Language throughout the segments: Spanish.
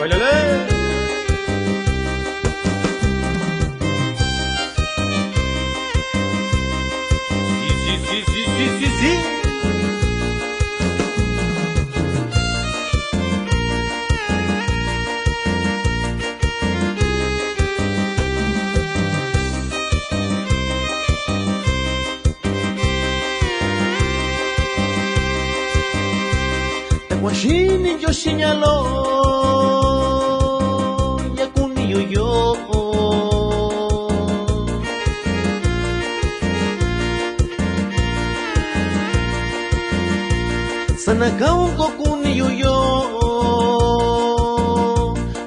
báilale. Sí, sí, sí, sí, sí, sí, sí. Washini Yoshinyalo Yakuni yo Sanakau Kokuni yo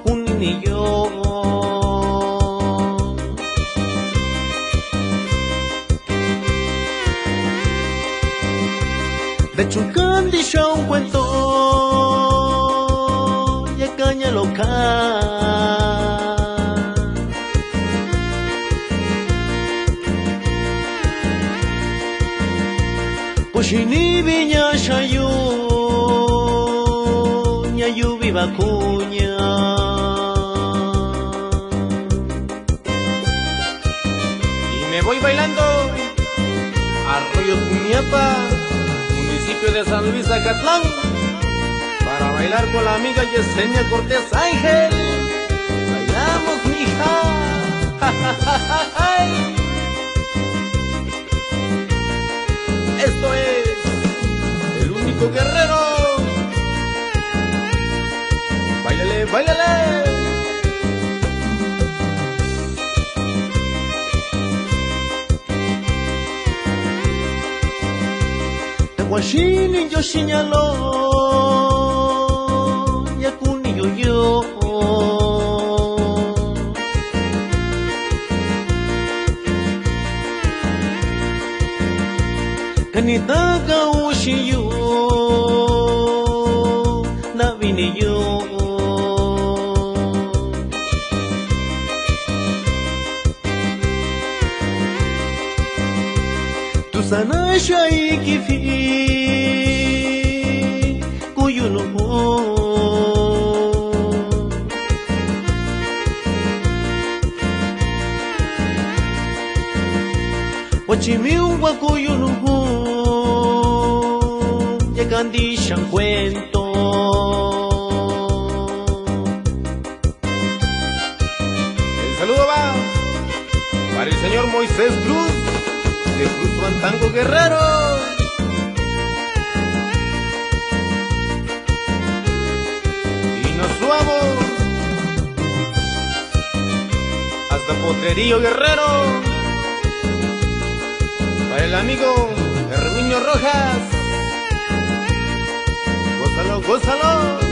Kunini yo De Chunkandi Shao cuento caña loca Poshini viña shayu Nyayu viva cuña Y me voy bailando Arroyo Cuñapa, municipio de San Luis Zacatlán, para bailar con la amiga Yesenia Cortés Ángel. Bailamos, mija. Esto es el único guerrero. Báilale, báilale. Washini Yoshinyalo Yakuni yo Kanitaka Ushiyu Navini yo Tusana shaiki fi Kuyunu Wachimiwa Kuyunu Yagandishan cuento El saludo va para el señor Moisés Cruz de Cruz Fantango Guerrero. Y nos subamos hasta Potrerillo Guerrero para el amigo Herminio Rojas. Gózalo, gózalo.